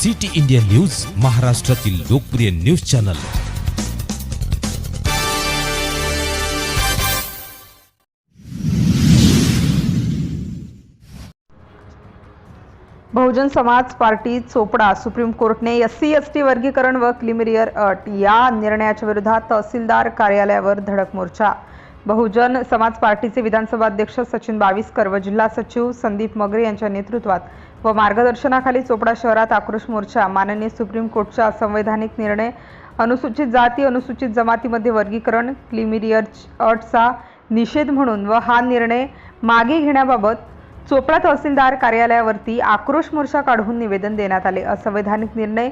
City India news, महाराष्ट्रातील लोकप्रिय news channel. Bahujan Samaj party Chopra supreme कोर्टने SC/ST वर्गीकरण व क्लिमिरियर अट या निर्णयाच्या विरोधात तहसीलदार कार्यालयावर धडक मोर्चा। बहुजन समाज पार्टीचे विधानसभा अध्यक्ष सचिन बाविस्कर व जिल्हा सचिव संदीप मगरे यांच्या नेतृत्वात व मार्गदर्शनाखाली चोपडा शहरात आक्रोश मोर्चा। माननीय सुप्रीम कोर्टचा असंवैधानिक निर्णय, अनुसूचित जाती अनुसूचित जमातीमध्ये वर्गीकरण, क्लिमिरियर अटचा निषेध म्हणून व हा निर्णय मागे घेण्याबाबत चोपडा तहसीलदार कार्यालयावरती आक्रोश मोर्चा काढून निवेदन देण्यात आले। असंवैधानिक निर्णय,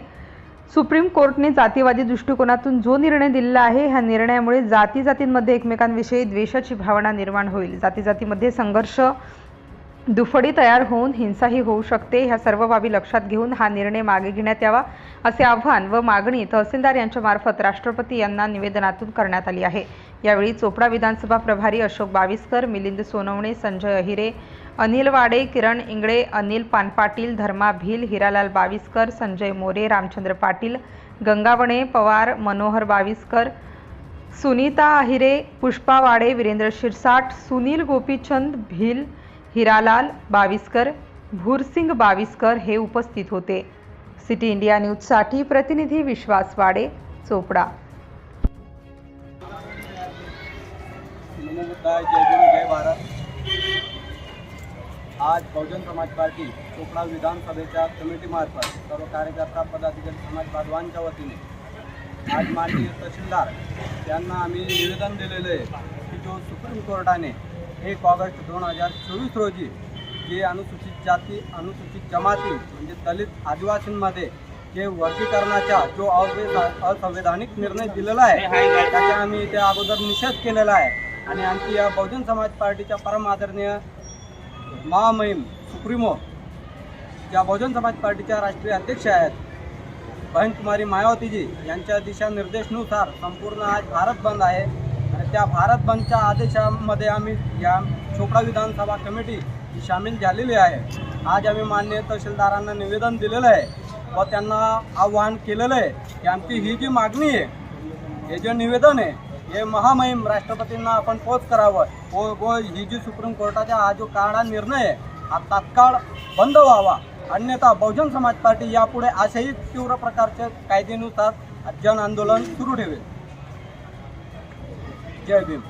सुप्रीम कोर्टने जातीवादी दृष्टिकोनातून जो निर्णय दिलेला आहे, ह्या निर्णयामुळे जातींमध्ये एकमेकांविषयी द्वेषाची भावना निर्माण होईल। जातीमध्ये संघर्ष, दुफडी तयार होऊन हिंसाही होऊ शकते। ह्या सर्व बाबी लक्षात घेऊन हा निर्णय मागे घेण्यात यावा असे आवाहन व मागणी तहसीलदार यांच्या मार्फत राष्ट्रपती यांना निवेदनातून करण्यात आली आहे। यावेळी चोपडा विधानसभा प्रभारी अशोक बाविस्कर, मिलिंद सोनवणे, संजय अहिरे, अनिल वाडे, किरण इंगळे, अनिल पानपाटील, धर्मा भील, हिरालाल बाविस्कर, संजय मोरे, रामचंद्र पाटील, गंगावणे पवार, मनोहर बाविस्कर, सुनीता अहिरे, पुष्पा वाडे, वीरेंद्र शिरसाट, सुनील गोपीचंद भील, हिरालाल बाविस्कर, भूरसिंग बाविस्कर हे उपस्थित होते। सिटी इंडिया न्यूजसाठी प्रतिनिधी विश्वास वाडे, चोपडा। नमस्कार, जय गुरु, जय भारत। आज बहुजन समाज पार्टी चोपडा विधानसभेच्या कमिटीमार्फत सर्व कार्यकर्ता पदाधिकारी समाज बांधवांच्या वतीने आज माननीय तहसीलदार यांना आम्ही निवेदन दिलेले आहे की जो सुप्रीम कोर्टाने 1 ऑगस्ट 2024 रोजी जे अनुसूचित जाती अनुसूचित जमाती म्हणजे दलित आदिवासींमध्ये जे वर्गीकरणाचा जो असंवैधानिक निर्णय दिलेला आहे त्याचा आम्ही त्या अगोदर निषेध केलेला आहे। आणि आमची या बहुजन समाज पार्टीच्या परम आदरणीय महामहिम सुप्रीमो ज्या बहुजन समाज पार्टीच्या राष्ट्रीय अध्यक्ष आहेत बहनकुमारी मायावतीजी यांच्या दिशानिर्देशानुसार संपूर्ण आज भारत बंद आहे। आणि त्या भारत बंदच्या आदेशामध्ये आम्ही या चोपडा विधानसभा कमिटी सामील झालेली आहे। आज आम्ही माननीय तहसीलदारांना निवेदन दिलेलं आहे व त्यांना आव्हान केलेलं आहे की आमची ही जी मागणी आहे, हे जे निवेदन आहे, हे महामहिम राष्ट्रपतींना आपण पोच करावं व ही जी सुप्रीम कोर्टाचा हा जो काढा निर्णय आहे हा तात्काळ बंद व्हावा, अन्यथा बहुजन समाज पार्टी यापुढे अशाही तीव्र प्रकारचे कायद्यानुसार जन आंदोलन सुरू ठेवेल। जय भीम।